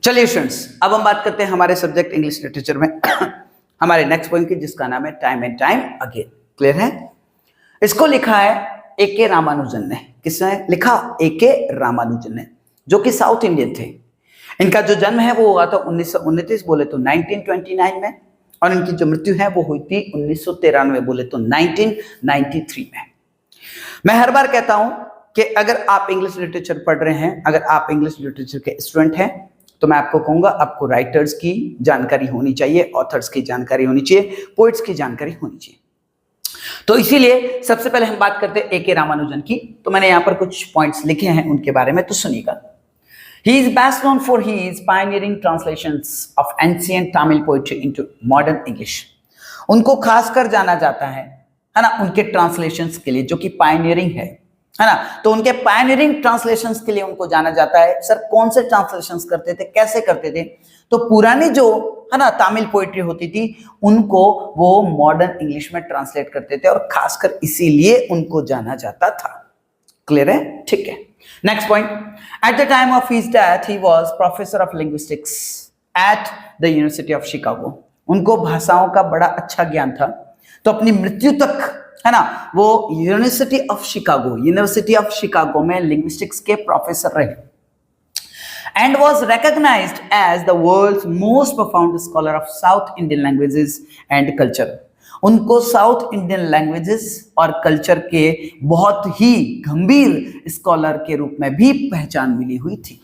चलिए स्टूडेंट्स, अब हम बात करते हैं हमारे सब्जेक्ट इंग्लिश लिटरेचर में हमारे नेक्स्ट पॉइंट की, जिसका नाम है time and time again. Clear है? इसको लिखा है ए.के. रामानुजन ने। किसने लिखा? ए.के. रामानुजन ने, जो कि साउथ इंडियन थे। इनका जो जन्म है वो हुआ था 1929 बोले तो 1929 में, और इनकी जो मृत्यु है वो हुई थी 1993 बोले तो 1993 में। मैं हर बार कहता हूं कि अगर आप इंग्लिश लिटरेचर पढ़ रहे हैं, अगर आप इंग्लिश लिटरेचर के स्टूडेंट हैं, तो मैं आपको कहूंगा आपको राइटर्स की जानकारी होनी चाहिए, ऑथर्स की जानकारी होनी चाहिए, पोइट्स की जानकारी होनी चाहिए। तो इसीलिए सबसे पहले हम बात करते हैं ए.के. रामानुजन की। तो मैंने यहां पर कुछ पॉइंट्स लिखे हैं उनके बारे में, तो सुनिएगा। He is best known for his pioneering translations of ancient Tamil poetry into modern English. उनको खासकर जाना जाता है ना, उनके ट्रांसलेशंस के लिए, जो कि पायनियरिंग है ना। तो उनके पायनियरिंग ट्रांसलेशंस के लिए उनको जाना जाता है। सर कौन से ट्रांसलेशंस करते थे, कैसे करते थे? तो पुरानी जो है ना तामिल पोइट्री होती थी, उनको वो मॉडर्न इंग्लिश में ट्रांसलेट करते थे, और खासकर इसीलिए उनको जाना जाता था। क्लियर है? ठीक है। Next point, at the time of his death he was professor of linguistics at the university of Chicago. उनको भाषाओं का बड़ा अच्छा ज्ञान था, तो अपनी मृत्यु तक है ना वो यूनिवर्सिटी ऑफ शिकागो में लिंग्विस्टिक्स के प्रोफेसर रहे, and was recognised as the world's most profound scholar of south Indian languages and culture. उनको साउथ इंडियन लैंग्वेजेस और कल्चर के बहुत ही गंभीर स्कॉलर के रूप में भी पहचान मिली हुई थी।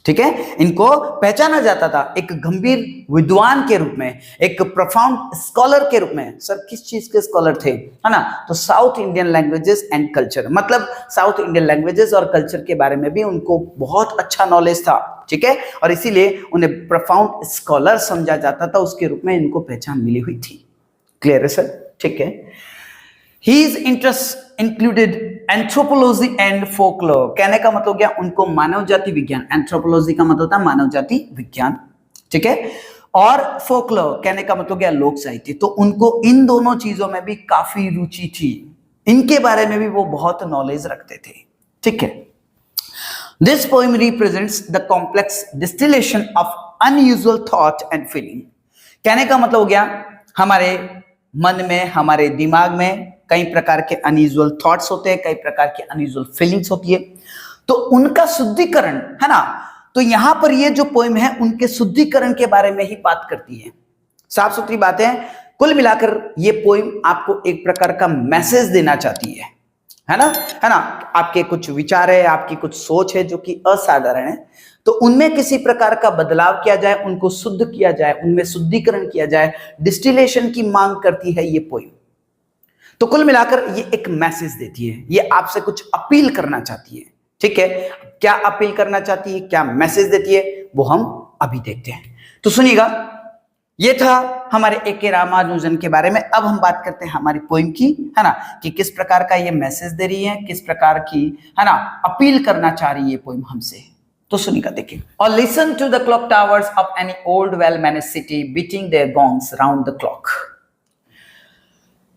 ठीक है, इनको पहचाना जाता था एक गंभीर विद्वान के रूप में, एक प्रोफाउंड स्कॉलर के रूप में। सर किस चीज के स्कॉलर थे, है ना? तो south Indian languages and culture, मतलब साउथ इंडियन लैंग्वेजेस और कल्चर के बारे में भी उनको बहुत अच्छा नॉलेज था। ठीक है, और इसीलिए उन्हें प्रोफाउंड स्कॉलर समझा जाता था, उसके रूप में इनको पहचान मिली हुई थी। क्लियर है सर? ठीक है। His interests included anthropology and folklore. कहने का मतलब क्या? उनको मानव जाति विज्ञान, एंथ्रोपोलॉजी का मतलब होता है मानव जाति विज्ञान, ठीक है, और फोकलोर कहने का मतलब क्या? लोक साहित्य। तो उनको इन दोनों चीजों में भी काफी रुचि थी, इनके बारे में भी वो बहुत नॉलेज रखते थे। ठीक है। This poem represents the complex distillation of unusual thought and feeling. कहने का मतलब हो गया हमारे मन में, हमारे दिमाग में कई प्रकार के अनयूजुअल थॉट्स होते हैं, कई प्रकार की अनयूजुअल फीलिंग्स होती है, तो उनका शुद्धिकरण है ना। तो यहां पर ये जो पोएम है उनके शुद्धिकरण के बारे में ही बात करती है। साफ सुथरी बातें हैं। कुल मिलाकर ये पोएम आपको एक प्रकार का मैसेज देना चाहती है ना, आपके कुछ विचार है, आपकी कुछ सोच है जो कि असाधारण है, तो उनमें किसी प्रकार का बदलाव किया जाए, उनको शुद्ध किया जाए, उनमें शुद्धिकरण किया जाए, डिस्टिलेशन की मांग करती है ये पोएम। तो कुल मिलाकर ये एक मैसेज देती है, ये आपसे कुछ अपील करना चाहती है। ठीक है, क्या अपील करना चाहती है, क्या मैसेज देती है, वो हम अभी देखते हैं। तो सुनिएगा, ये था हमारे ए.के. रामानुजन के बारे में। अब हम बात करते हैं हमारी पोएम की, है ना, कि किस प्रकार का ये मैसेज दे रही है, किस प्रकार की है ना अपील करना चाह रही है ये पोएम हमसे। तो सुनिएगा, देखिए। और listen to the clock towers of any old well managed city beating their gongs round the clock.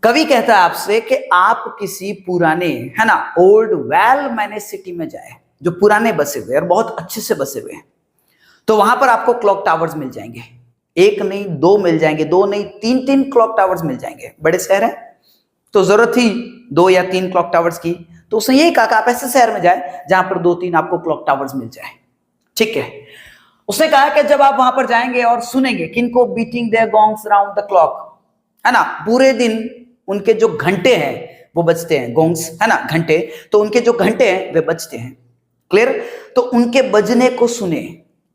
कवि कहता है आपसे कि आप किसी पुराने है ना ओल्ड वेल मैनेज सिटी में जाए, जो पुराने बसे हुए और बहुत अच्छे से बसे हुए हैं, तो वहां पर आपको क्लॉक टावर्स मिल जाएंगे। एक नहीं दो मिल जाएंगे, दो नहीं तीन तीन क्लॉक टावर्स मिल जाएंगे। बड़े शहर है तो जरूरत थी 2 या 3 क्लॉक टावर्स की, तो उसने यही कहा कि आप ऐसे शहर में जाए जहां पर 2-3 आपको क्लॉक टावर्स मिल जाए। ठीक है, उसने कहा कि जब आप वहां पर जाएंगे और सुनेंगे किनको, beating their gongs round the clock, है ना, पूरे दिन उनके जो घंटे हैं वो बजते हैं, गोंग्स है ना घंटे, तो उनके जो घंटे हैं वे बजते हैं। क्लियर? तो उनके बजने को सुने,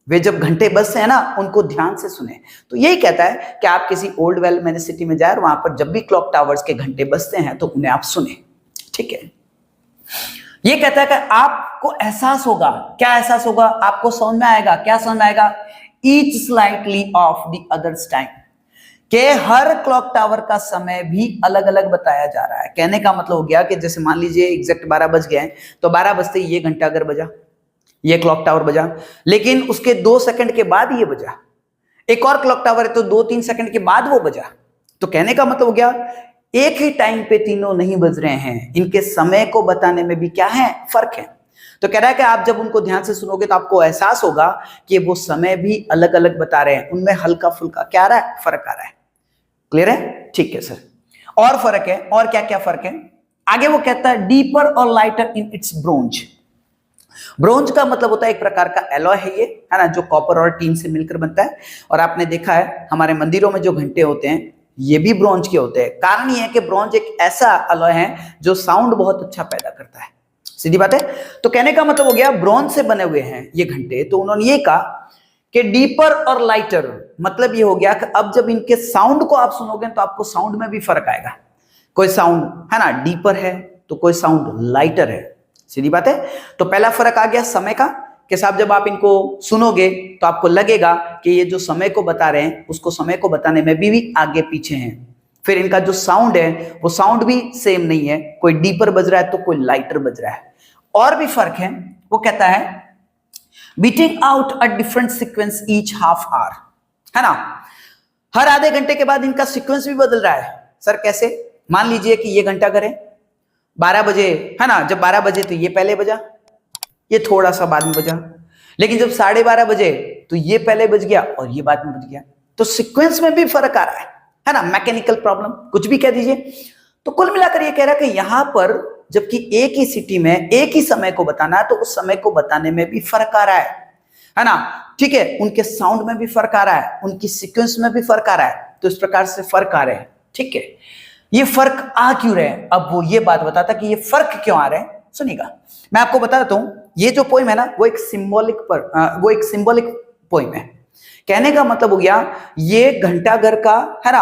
वे जब घंटे बजते हैं ना उनको ध्यान से सुने। तो यही कहता है कि आप किसी ओल्ड वेल मैनेज सिटी में जाए और वहां पर जब भी क्लॉक टावर्स के घंटे बजते हैं तो उन्हें आप सुने। ठीक है, ये कहता है कि आपको एहसास होगा। क्या एहसास होगा? आपको समझ में आएगा। क्या समझ में आएगा? Each slightly of the others time, के हर क्लॉक टावर का समय भी अलग अलग बताया जा रहा है। कहने का मतलब हो गया कि जैसे मान लीजिए एग्जैक्ट 12 बज गए हैं, तो 12 बजते ये घंटा अगर बजा, ये क्लॉक टावर बजा, लेकिन उसके 2 सेकंड के बाद ये बजा। एक और क्लॉक टावर है तो 2-3 सेकंड के बाद वो बजा। तो कहने का मतलब हो गया एक ही टाइम पे तीनों नहीं बज रहे हैं, इनके समय को बताने में भी क्या है, फर्क है। तो कह रहा है कि आप जब उनको ध्यान से सुनोगे तो आपको एहसास होगा कि वो समय भी अलग अलग बता रहे हैं, उनमें हल्का फुल्का क्या आ रहा है, फर्क आ रहा है। क्लियर है? ठीक है सर। और फर्क है, और क्या क्या फर्क है आगे वो कहता है, डीपर और lighter in its bronze. Bronze का मतलब होता है एक प्रकार का एलॉय है ये, है ना, जो कॉपर और टीन से मिलकर बनता है। और आपने देखा है हमारे मंदिरों में जो घंटे होते हैं ये भी ब्रोंज के होते हैं। कारण ये है कि ब्रोंज एक ऐसा एलॉय है जो साउंड बहुत अच्छा पैदा करता है। सीधी बात है। तो कहने का मतलब हो गया ब्रोंज से बने हुए हैं ये घंटे। तो उन्होंने ये कहा कि डीपर और लाइटर, मतलब ये हो गया कि अब जब इनके साउंड को आप सुनोगे तो आपको साउंड में भी फर्क आएगा। कोई साउंड है ना डीपर है तो कोई साउंड लाइटर है। सीधी बात है। तो पहला फर्क आ गया समय का, कि साहब जब आप इनको सुनोगे तो आपको लगेगा कि ये जो समय को बता रहे हैं उसको समय को बताने में भी आगे पीछे हैं। फिर इनका जो साउंड है वो साउंड भी सेम नहीं है, कोई डीपर बज रहा है तो कोई लाइटर बज रहा है। और भी फर्क है, वो कहता है beating out a different sequence each half hour, है ना, हर आधे घंटे के बाद इनका सीक्वेंस भी बदल रहा है। सर कैसे? मान लीजिए कि ये घंटा करें 12 बजे, है ना, जब 12 बजे तो ये पहले बजा, ये थोड़ा सा बाद में बजा, लेकिन जब 12:30 बजे तो ये पहले बज गया और ये बाद में बज गया। तो सीक्वेंस में भी फर्क आ रहा है ना, मैकेनिकल प्रॉब्लम कुछ भी कह दीजिए। तो कुल मिलाकर ये कह रहा है कि यहां पर जबकि एक ही सिटी में एक ही समय को बताना है तो उस समय को बताने में भी फर्क आ रहा है ना, ठीक है, उनके साउंड में भी फर्क आ रहा है, उनकी सीक्वेंस में भी फर्क आ रहा है। तो इस प्रकार से फर्क आ रहे हैं। ठीक है, ये फर्क आ क्यों रहे हैं? अब वो ये बात बताता कि ये फर्क क्यों आ रहे हैं, सुनिएगा। मैं आपको बता देता हूं, ये जो पोइम है ना वो एक सिंबॉलिक पोइम है। कहने का मतलब हो गया ये घंटाघर का, है ना,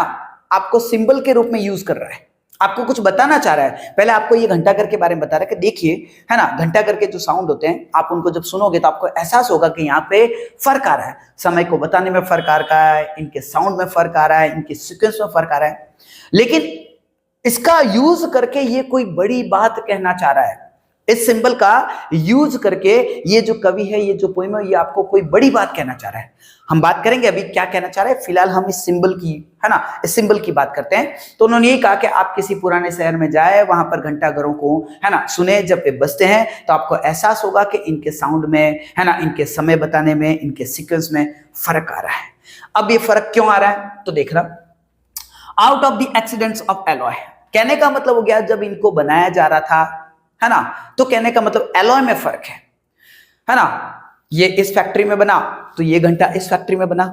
आपको सिंबल के रूप में यूज कर रहा है, आपको कुछ बताना चाह रहा है। पहले आपको ये घंटाघर के बारे में बता रहा है कि देखिए, है ना, घंटाघर के जो साउंड होते हैं आप उनको जब सुनोगे तो आपको एहसास होगा कि यहाँ पे फर्क आ रहा है, समय को बताने में फर्क आ रहा है, इनके साउंड में फर्क आ रहा है, इनके सीक्वेंस में फर्क आ रहा है। लेकिन इसका यूज करके ये कोई बड़ी बात कहना चाह रहा है। इस सिंबल का यूज करके ये जो कवि है, ये जो पोएम है, ये आपको कोई बड़ी बात कहना चाह रहा है। हम बात करेंगे अभी क्या कहना चाह रहा है, फिलहाल हम इस सिंबल की, है ना, इस सिंबल की बात करते हैं। तो उन्होंने ये कहा कि आप किसी पुराने शहर में जाए, वहां पर घंटाघरों को, है ना, सुने, जब वे बजते हैं तो आपको एहसास होगा कि इनके साउंड में, है ना, इनके समय बताने में, इनके सीक्वेंस में फर्क आ रहा है। अब ये फर्क क्यों आ रहा है तो देख रहा, out of the accidents of alloy. कहने का मतलब हो गया जब इनको बनाया जा रहा था, है ना, तो कहने का मतलब एलॉय में फर्क है ना, ये इस फैक्ट्री में बना तो ये घंटा इस फैक्ट्री में बना,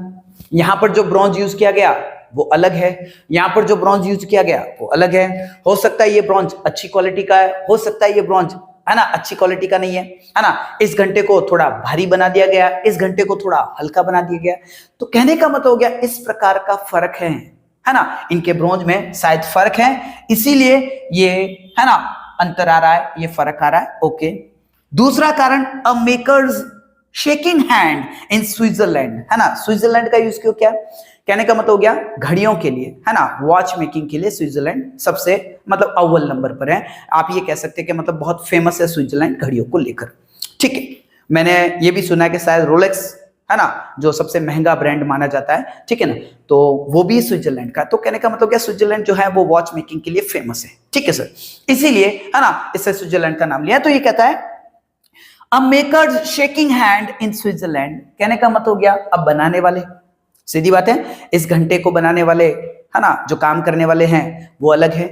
यहां पर जो ब्रॉन्ज यूज किया गया वो अलग है, यहां पर जो ब्रॉन्ज यूज किया गया वो अलग है। हो सकता है ये ब्रॉन्ज अच्छी क्वालिटी का है, हो सकता है ये ब्रॉन्ज, है ना, अच्छी क्वालिटी का नहीं है ना। इस घंटे को थोड़ा भारी बना दिया गया, इस घंटे को थोड़ा हल्का बना दिया गया। तो कहने का मतलब हो गया इस प्रकार का फर्क है ना, इनके ब्रॉन्ज में शायद फर्क है, इसीलिए ये, है ना, अंतर आ रहा है, ये फर्क आ रहा है। ओके, दूसरा कारण, a makers shaking hand in Switzerland, है ना, स्विट्जरलैंड का यूज क्यों किया? कहने का मतलब हो गया घड़ियों के लिए, है ना, वॉच मेकिंग के लिए स्विट्जरलैंड सबसे मतलब अव्वल नंबर पर है। आप ये कह सकते हैं कि मतलब बहुत फेमस है स्विट्जरलैंड घड़ियों को लेकर। ठीक है, मैंने ये भी सुना है कि शायद रोलेक्स, है ना, जो सबसे महंगा ब्रांड माना जाता है, ठीक है ना, तो वो भी स्विट्जरलैंड का। तो कहने का मतलब क्या, स्विट्जरलैंड जो है वो वॉच मेकिंग के लिए फेमस है। ठीक है सर, इसीलिए, है ना, इससे स्विट्जरलैंड का नाम लिया। तो ये कहता है a makers shaking hand in Switzerland, कहने का मतलब हो गया अब बनाने वाले, सीधी बात है, इस घंटे को बनाने वाले, है ना, जो काम करने वाले हैं वो अलग है,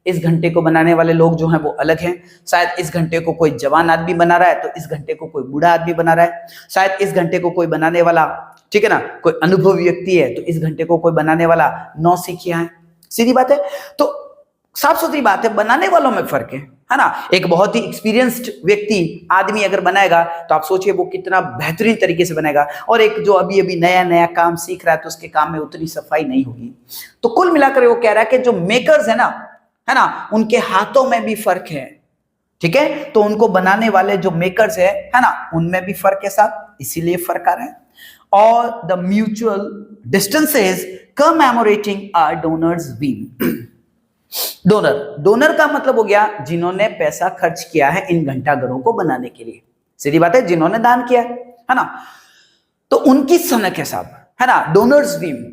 इस घंटे को बनाने वाले लोग जो हैं वो अलग हैं। शायद इस घंटे को कोई जवान आदमी बना रहा है तो इस घंटे को कोई बूढ़ा आदमी बना रहा है, शायद इस घंटे को कोई बनाने वाला, ठीक है ना, कोई अनुभवी व्यक्ति है तो इस घंटे को कोई बनाने वाला नौसिखिया है। सीधी बात है। तो साफ सुथरी बात है, बनाने वालों में फर्क है ना। एक बहुत ही एक्सपीरियंस्ड व्यक्ति आदमी अगर बनाएगा तो आप सोचिए वो कितना बेहतरीन तरीके से बनाएगा, और एक जो अभी अभी नया नया काम सीख रहा है तो उसके काम में उतनी सफाई नहीं होगी। तो कुल मिलाकर वो कह रहा है कि जो मेकर्स है ना, उनके हाथों में भी फर्क है। ठीक है, तो उनको बनाने वाले जो मेकर्स है ना, उनमें भी फर्क है साहब, इसीलिए फर्क आ रहा है। और the mutual distances commemorating a donor's beam. Donor का मतलब हो गया जिन्होंने पैसा खर्च किया है इन घंटाघरों को बनाने के लिए। सीधी बात है, जिन्होंने दान किया है ना, तो उनकी सनक है साहब, है ना, डोनर्स बीम।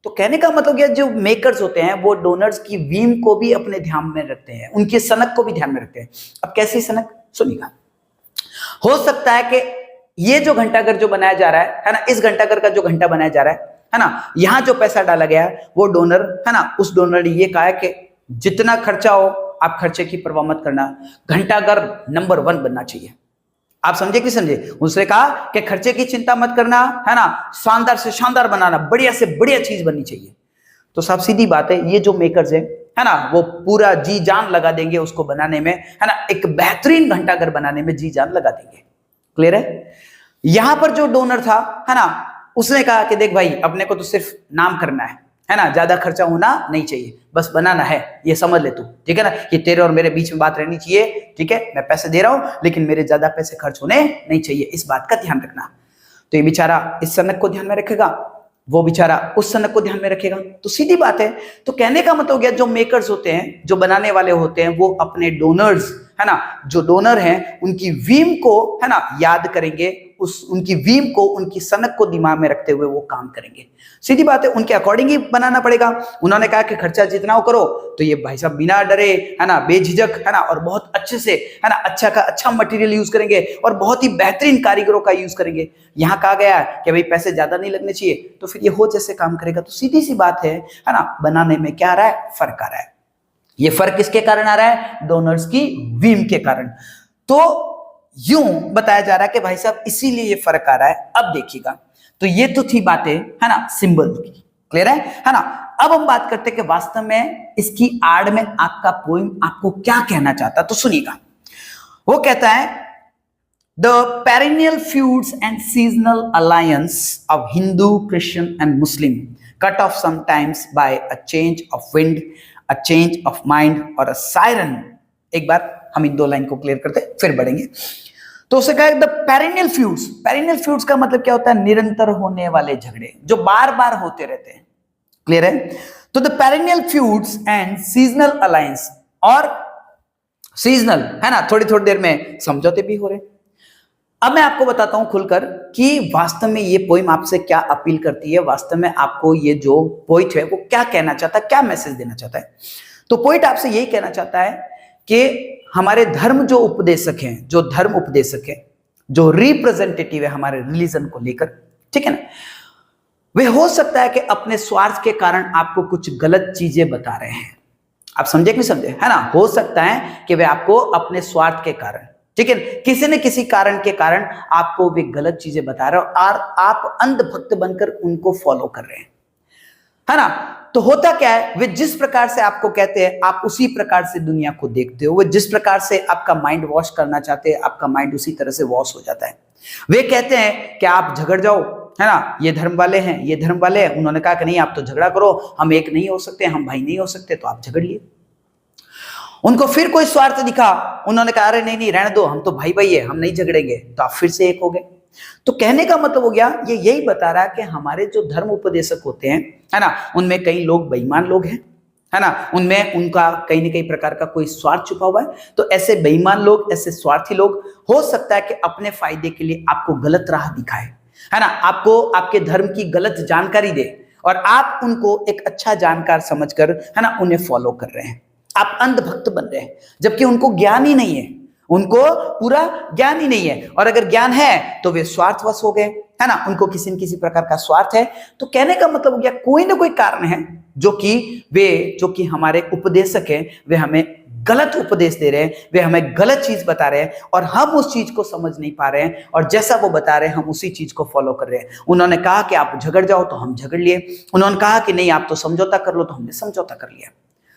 तो कहने का मतलब क्या, जो मेकर्स होते हैं वो डोनर्स की बीम को भी अपने ध्यान में रखते हैं, उनकी सनक को भी ध्यान में रखते हैं। अब कैसी सनक, सुनिएगा। हो सकता है कि ये जो घंटाघर जो बनाया जा रहा है ना, इस घंटाघर का जो घंटा बनाया जा रहा है ना, यहां जो पैसा डाला गया है वो डोनर है ना, उस डोनर ने ये कहा है कि जितना खर्चा हो आप खर्चे की परवाह मत करना, घंटाघर नंबर 1 बनना चाहिए। आप समझे कि समझे? उसने कहा कि खर्चे की चिंता मत करना, है ना, शानदार से शानदार बनाना, बढ़िया से बढ़िया चीज बननी चाहिए। तो साफ सीधी बात है, ये जो मेकर्स है ना, वो पूरा जी जान लगा देंगे उसको बनाने में, है ना, एक बेहतरीन घंटाघर बनाने में जी जान लगा देंगे। क्लियर है? यहां पर जो डोनर था, है ना, उसने कहा कि देख भाई, अपने को तो सिर्फ नाम करना है ना, ज्यादा खर्चा होना नहीं चाहिए, बस बनाना है, ये समझ ले तू, ठीक है ना, ये तेरे और मेरे बीच में बात रहनी चाहिए, ठीक है, मैं पैसे दे रहा हूं लेकिन मेरे ज्यादा पैसे खर्च होने नहीं चाहिए, इस बात का ध्यान रखना। तो ये बेचारा इस सनक को ध्यान में रखेगा, वो बेचारा उस सनक को ध्यान में रखेगा। तो सीधी बात है, तो कहने का मतलब हो गया, जो मेकर्स होते हैं, जो बनाने वाले होते हैं, वो अपने डोनर्स, है ना, जो डोनर हैं उनकी वीम को, है ना, याद करेंगे, उनकी वीम को, उनकी सनक को दिमाग में रखते हुए वो काम करेंगे। सीधी बात है, उनके अकॉर्डिंग ही बनाना पड़ेगा। उन्होंने कहा कि खर्चा जितना हो करो, तो ये भाई साहब बिना डरे, है ना, बेझिझक, है ना, और बहुत अच्छे से, है ना, अच्छा का अच्छा मटेरियल यूज करेंगे और बहुत ही बेहतरीन कारीगरों का यूज करेंगे। यहाँ कहा गया है कि भाई पैसे ज्यादा नहीं लगने चाहिए, तो फिर ये हो जैसे काम करेगा। तो सीधी सी बात है ना, बनाने में क्या आ रहा है? फर्क आ रहा है। ये फर्क किसके कारण आ रहा है? डोनर्स की वीम के कारण। तो यूं बताया जा रहा है कि भाई साहब इसीलिए ये फर्क आ रहा है। अब देखिएगा, तो ये तो थी बातें, है ना, सिंबल की। क्लियर है ना? अब हम बात करते हैं कि वास्तव में इसकी आड़ में आपका पोइम आपको क्या कहना चाहता है। तो सुनिएगा, वो कहता है, the perennial feuds and seasonal alliance of Hindu, Christian and Muslim cut off sometimes by a change of wind, a change of mind और अ सायरन। एक बार हम इन 2 लाइन को क्लियर करते फिर बढ़ेंगे। तो उसे कहा, the perennial feuds. Perennial feuds का मतलब क्या होता है? निरंतर होने वाले झगड़े जो बार बार होते रहते हैं। क्लियर है? तो the perennial feuds and seasonal alliance, और सीजनल, है ना, थोड़ी थोड़ी देर में समझौते भी हो रहे। अब मैं आपको बताता हूं खुलकर कि वास्तव में ये पोइम आपसे क्या अपील करती है, वास्तव में आपको ये जो पोइट है वो क्या कहना चाहता है, क्या मैसेज देना चाहता है। तो पोइट आपसे यही कहना चाहता है कि हमारे धर्म जो उपदेशक हैं, जो धर्म उपदेशक हैं, जो रिप्रेजेंटेटिव है हमारे रिलीजन को लेकर, ठीक है ना, वे हो सकता है कि अपने स्वार्थ के कारण आपको कुछ गलत चीजें बता रहे हैं। आप समझे कि नहीं समझे? है ना, हो सकता है कि वे आपको अपने स्वार्थ के कारण, ठीक है, किसी न किसी कारण के कारण आपको वे गलत चीजें बता रहे हो और आप अंधभक्त बनकर उनको फॉलो कर रहे हैं, है ना। तो होता क्या है, वे जिस प्रकार से आपको कहते हैं आप उसी प्रकार से दुनिया को देखते हो। वे जिस प्रकार से आपका माइंड वॉश करना चाहते हैं, आपका माइंड उसी तरह से वॉश हो जाता है। वे कहते हैं कि आप झगड़ जाओ, है ना, ये धर्म वाले हैं, ये धर्म वाले हैं, उन्होंने कहा कि नहीं आप तो झगड़ा करो, हम एक नहीं हो सकते, हम भाई नहीं हो सकते, तो आप झगड़िए। उनको फिर कोई स्वार्थ दिखा, उन्होंने कहा अरे नहीं नहीं रहने दो, हम तो भाई भाई है, हम नहीं झगड़ेंगे, तो आप फिर से एक हो गए। तो कहने का मतलब हो गया, ये यही बता रहा है कि हमारे जो धर्म उपदेशक होते हैं, है ना, उनमें कई लोग बेईमान लोग हैं, है ना, उनमें उनका कहीं न कहीं प्रकार का कोई स्वार्थ छुपा हुआ है। तो ऐसे बेईमान लोग, ऐसे स्वार्थी लोग हो सकता है कि अपने फायदे के लिए आपको गलत राह दिखाए, है ना, आपको आपके धर्म की गलत जानकारी दे और आप उनको एक अच्छा जानकार समझकर, है ना, उन्हें फॉलो कर रहे हैं। आप अंधभक्त बन रहे हैं, जबकि उनको ज्ञान ही नहीं है, उनको पूरा ज्ञान ही नहीं है। और अगर ज्ञान है तो वे स्वार्थवश हो गए, है ना, उनको किसी न किसी प्रकार का स्वार्थ है। तो कहने का मतलब हो गया, कोई ना कोई कारण है जो कि हमारे उपदेशक हैं, वे हमें गलत उपदेश दे रहे हैं, वे हमें गलत चीज बता रहे हैं और हम उस चीज को समझ नहीं पा रहे हैं, और जैसा वो बता रहे हैं हम उसी चीज को फॉलो कर रहे हैं। उन्होंने कहा कि आप झगड़ जाओ तो हम झगड़ लिए, उन्होंने कहा कि नहीं आप तो समझौता कर लो तो हमने समझौता कर लिया।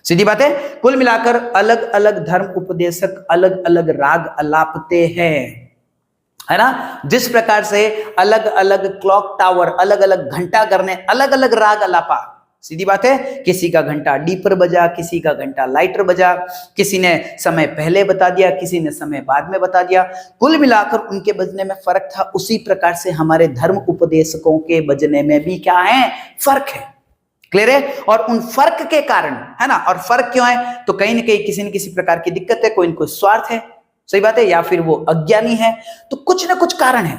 सीधी बात है, कुल मिलाकर अलग अलग धर्म उपदेशक अलग अलग राग अलापते हैं, है ना। जिस प्रकार से अलग अलग क्लॉक टावर, अलग अलग घंटा करने अलग अलग राग अलापा। सीधी बात है, किसी का घंटा डीपर बजा, किसी का घंटा लाइटर बजा, किसी ने समय पहले बता दिया, किसी ने समय बाद में बता दिया। कुल मिलाकर उनके बजने में फर्क था, उसी प्रकार से हमारे धर्म उपदेशकों के बजने में भी क्या है, फर्क है। क्लियर है? और उन फर्क के कारण, है ना, और फर्क क्यों है, तो कहीं ना कहीं किसी न किसी प्रकार की दिक्कत है, कोई न कोई स्वार्थ है, सही बात है, या फिर वो अज्ञानी है, तो कुछ ना कुछ कारण है।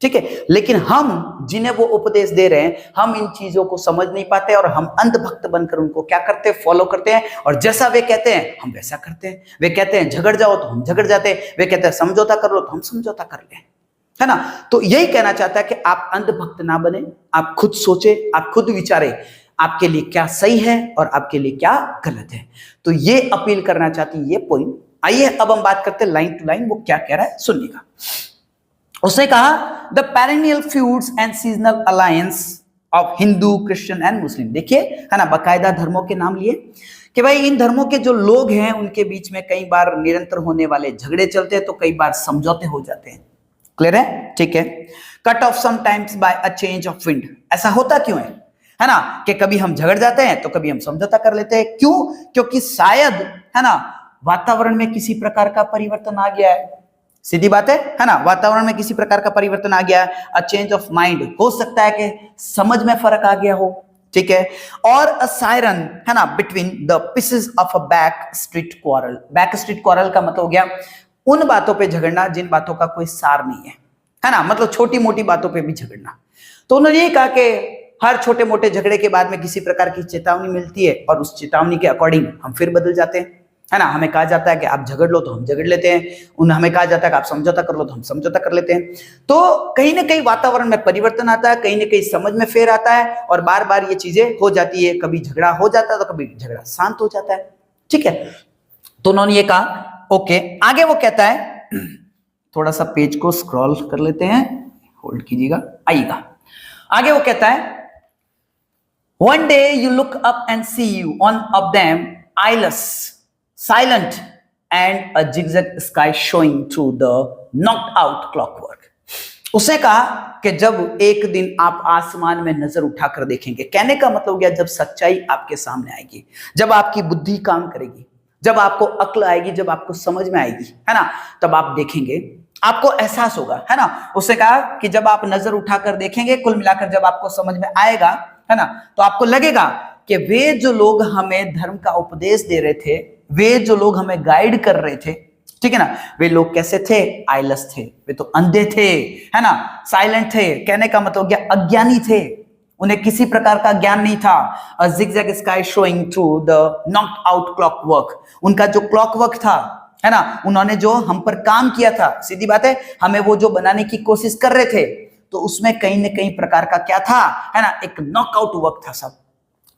ठीक है, लेकिन हम जिन्हें वो उपदेश दे रहे हैं, हम इन चीजों को समझ नहीं पाते और हम अंधभक्त बनकर उनको क्या करते हैं, फॉलो करते हैं, और जैसा वे कहते हैं हम वैसा करते हैं। वे कहते हैं झगड़ जाओ तो हम झगड़ जाते हैं, वे कहते हैं समझौता कर लो तो हम समझौता कर ले, है ना। तो यही कहना चाहता है कि आप अंधभक्त ना बने, आप खुद सोचे, आप खुद विचारे आपके लिए क्या सही है और आपके लिए क्या गलत है। तो ये अपील करना चाहती है ये पॉइंट। आइए अब हम बात करते हैं लाइन टू लाइन वो क्या कह रहा है, सुनिएगा। उसने कहा the perennial feuds and seasonal alliance of Hindu, Christian and मुस्लिम। देखिए, है ना, बाकायदा धर्मों के नाम लिए कि भाई इन धर्मों के जो लोग हैं उनके बीच में कई बार निरंतर होने वाले झगड़े चलते हैं, तो कई बार समझौते हो जाते हैं। क्लियर है? ठीक है। Cut off sometimes by a change of wind. ऐसा होता क्यों है ना, कि कभी हम झगड़ जाते हैं तो कभी हम समझौता कर लेते हैं। क्यों? क्योंकि शायद, है ना, वातावरण में किसी प्रकार का परिवर्तन आ गया है। सीधी बात है ना, वातावरण में किसी प्रकार का परिवर्तन आ गया है। अ चेंज ऑफ माइंड, हो सकता है कि समझ में फर्क आ गया हो, ठीक है। और अ सायरन, है ना, between the pieces of a back street quarrel. Back street quarrel का मतलब हो गया उन बातों पे झगड़ना जिन बातों का कोई सार नहीं है ना, मतलब छोटी मोटी बातों पे भी झगड़ना। तो उन्होंने ये कहा कि हर छोटे मोटे झगड़े के बाद में किसी प्रकार की चेतावनी मिलती है और उस चेतावनी के अकॉर्डिंग हम फिर बदल जाते हैं, है ना। हमें कहा जाता है कि आप झगड़ लो तो हम झगड़ लेते हैं, हमें कहा जाता है कि आप समझौता कर लो तो हम समझौता कर लेते हैं। तो कहीं ना कहीं वातावरण में परिवर्तन आता है, कहीं ना कहीं समझ में फेर आता है और बार बार ये चीजें हो जाती है। कभी झगड़ा हो जाता है तो कभी झगड़ा शांत हो जाता है, ठीक है। तो उन्होंने ये कहा, ओके। आगे वो कहता है, थोड़ा सा पेज को स्क्रॉल कर लेते हैं, होल्ड कीजिएगा, आइएगा। आगे वो कहता है, one day you look up and see one of them eyeless, silent, and a zigzag sky showing through the knocked out clockwork. उसने कहा कि जब एक दिन आप आसमान में नजर उठाकर देखेंगे, कहने का मतलब गया जब सच्चाई आपके सामने आएगी, जब आपकी बुद्धि काम करेगी, जब आपको अक्ल आएगी, जब आपको समझ में आएगी, है ना, तब आप देखेंगे, आपको एहसास होगा, है ना। उसने कहा कि जब आप नजर उठाकर देखेंगे, कुल मिलाकर जब आपको समझ में आएगा, है ना, तो आपको लगेगा कि वे जो लोग हमें धर्म का उपदेश दे रहे थे, वे जो लोग हमें गाइड कर रहे थे, ठीक है ना, वे लोग कैसे थे? आइलस थे, वे तो अंधे थे, है ना, साइलेंट थे। कहने का मतलब क्या? अज्ञानी थे, उन्हें किसी प्रकार का ज्ञान नहीं था। अ zigzag sky showing through the knocked out clockwork, उनका जो क्लॉकवर्क था, है ना, उन्होंने जो हम पर काम किया था, सीधी बात है, हमें वो जो बनाने की कोशिश कर रहे थे, तो उसमें कहीं न कहीं प्रकार का क्या था, है ना, एक नॉकआउट वर्क था सब।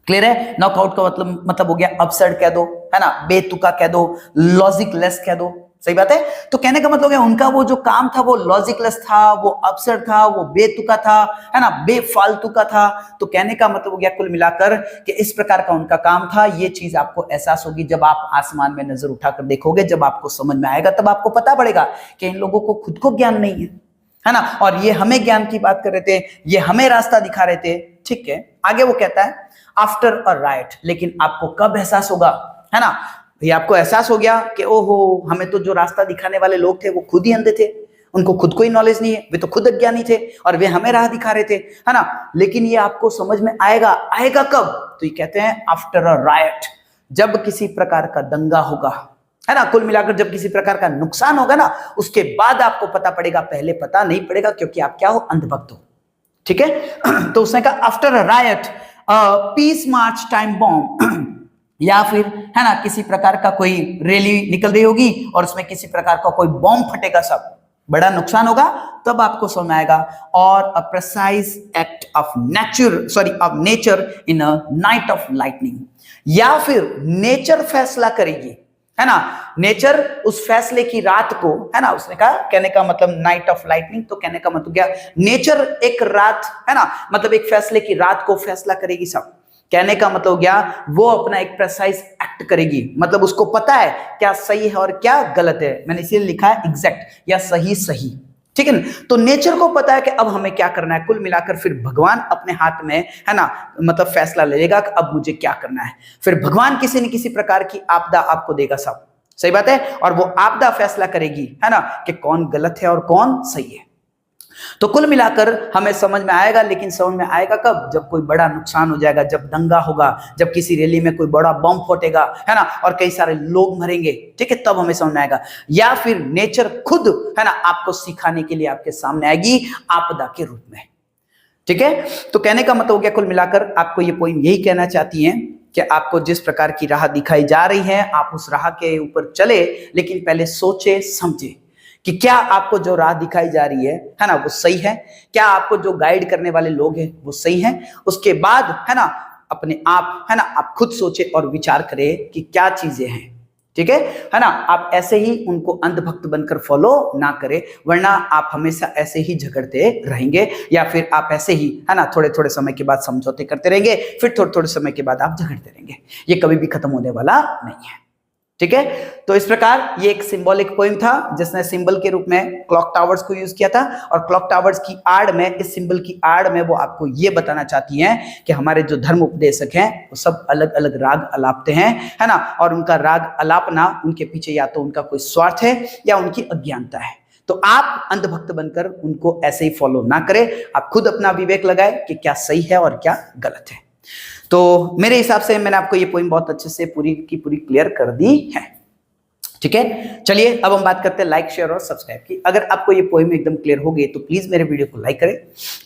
क्लियर है? नॉकआउट का मतलब हो गया अपसर्ड कह दो, है ना, बेतुका कह दो, लॉजिकलेस कह दो, सही बात है। तो कहने का मतलब हो गया उनका वो जो काम था वो लॉजिकलेस था, वो अपसर्ड था, वो बेतुका था, है ना, बेफालतू का था। तो कहने का मतलब हो गया कुल मिलाकर कि इस प्रकार का उनका काम था। ये चीज आपको एहसास होगी जब आप आसमान में नजर उठाकर देखोगे, जब आपको समझ में आएगा, तब आपको पता पड़ेगा कि इन लोगों को खुद को ज्ञान नहीं है ना, और ये हमें ज्ञान की बात कर रहे थे, ये हमें रास्ता दिखा रहे थे, ठीक है। आगे वो कहता है, आफ्टर अ राइट, लेकिन आपको कब एहसास होगा, है ना, ये आपको एहसास हो गया कि ओहो, हमें तो जो रास्ता दिखाने वाले लोग थे वो खुद ही अंधे थे, उनको खुद को ही नॉलेज नहीं है, वे तो खुद अज्ञानी थे और वे हमें राह दिखा रहे थे, है ना। लेकिन ये आपको समझ में आएगा कब? तो ये कहते हैं आफ्टर अ राइट, जब किसी प्रकार का दंगा होगा, है ना, कुल मिलाकर जब किसी प्रकार का नुकसान होगा ना, उसके बाद आपको पता पड़ेगा, पहले पता नहीं पड़ेगा, क्योंकि आप क्या हो? अंधभक्त हो, ठीक है। तो उसने कहा after a riot, peace march time bomb, या फिर, है ना, किसी प्रकार का कोई रैली निकल रही होगी और उसमें किसी प्रकार का कोई बॉम्ब फटेगा, सब बड़ा नुकसान होगा, तब आपको समझ आएगा। और अ precise act of nature in a night of lightning, या फिर नेचर फैसला करेगी, है ना, नेचर उस फैसले की रात को, है ना, उसने कहा, कहने का मतलब नाइट ऑफ लाइटनिंग, तो कहने का मतलब क्या? नेचर एक रात, है ना, मतलब एक फैसले की रात को फैसला करेगी सब। कहने का मतलब क्या? वो अपना एक प्रिसाइज एक्ट करेगी, मतलब उसको पता है क्या सही है और क्या गलत है। मैंने इसीलिए लिखा है एग्जैक्ट या सही, ठीक है ना। तो नेचर को पता है कि अब हमें क्या करना है। कुल मिलाकर फिर भगवान अपने हाथ में, है ना, मतलब फैसला ले लेगा कि अब मुझे क्या करना है। फिर भगवान किसी न किसी प्रकार की आपदा आपको देगा, सब सही बात है, और वो आपदा फैसला करेगी, है ना, कि कौन गलत है और कौन सही है। तो कुल मिलाकर हमें समझ में आएगा, लेकिन समझ में आएगा कब? जब कोई बड़ा नुकसान हो जाएगा, जब दंगा होगा, जब किसी रैली में कोई बड़ा बम फटेगा, है ना, और कई सारे लोग मरेंगे, ठीक है, तब हमें समझ में आएगा। या फिर नेचर खुद, है ना, आपको सिखाने के लिए आपके सामने आएगी आपदा के रूप में, ठीक है। तो कहने का मतलब हो गया, कुल मिलाकर आपको ये पोइम यही कहना चाहती है कि आपको जिस प्रकार की राह दिखाई जा रही है, आप उस राह के ऊपर चले, लेकिन पहले सोचे समझे कि क्या आपको जो राह दिखाई जा रही है ना, वो सही है, क्या आपको जो गाइड करने वाले लोग हैं वो सही हैं। उसके बाद, है ना, अपने आप, है ना, आप खुद सोचे और विचार करें कि क्या चीजें हैं, ठीक है ना। आप ऐसे ही उनको अंधभक्त बनकर फॉलो ना करें, वरना आप हमेशा ऐसे ही झगड़ते रहेंगे, या फिर आप ऐसे ही, है ना, थोड़े थोड़े समय के बाद समझौते करते रहेंगे, फिर थोड़े थोड़े समय के बाद आप झगड़ते रहेंगे। ये कभी भी खत्म होने वाला नहीं है, ठीक है। तो इस प्रकार ये एक सिंबॉलिक पोइम था जिसने सिंबल के रूप में क्लॉक टावर्स को यूज किया था, और क्लॉक टावर्स की आड़ में, इस सिंबल की आड़ में वो आपको ये बताना चाहती हैं कि हमारे जो धर्म उपदेशक हैं वो सब अलग अलग राग अलापते हैं, है ना, और उनका राग अलापना, उनके पीछे या तो उनका कोई स्वार्थ है या उनकी अज्ञानता है। तो आप अंधभक्त बनकर उनको ऐसे ही फॉलो ना करें, आप खुद अपना विवेक लगाए कि क्या सही है और क्या गलत है। तो मेरे हिसाब से मैंने आपको ये पोइम बहुत अच्छे से पूरी की पूरी क्लियर कर दी है, ठीक है। चलिए अब हम बात करते हैं लाइक, शेयर और सब्सक्राइब की। अगर आपको ये पोइम एकदम क्लियर हो गई तो प्लीज मेरे वीडियो को लाइक करें।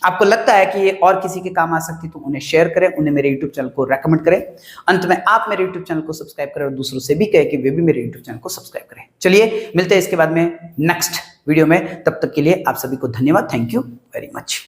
आपको लगता है कि ये और किसी के काम आ सकती तो उन्हें शेयर करें, उन्हें मेरे यूट्यूब चैनल को रेकमेंड करें। अंत में आप मेरे यूट्यूब चैनल को सब्सक्राइब करें और दूसरों से भी कहें कि वे भी मेरे यूट्यूब चैनल को सब्सक्राइब करें। चलिए मिलते हैं इसके बाद में नेक्स्ट वीडियो में, तब तक के लिए आप सभी को धन्यवाद। Thank you very much.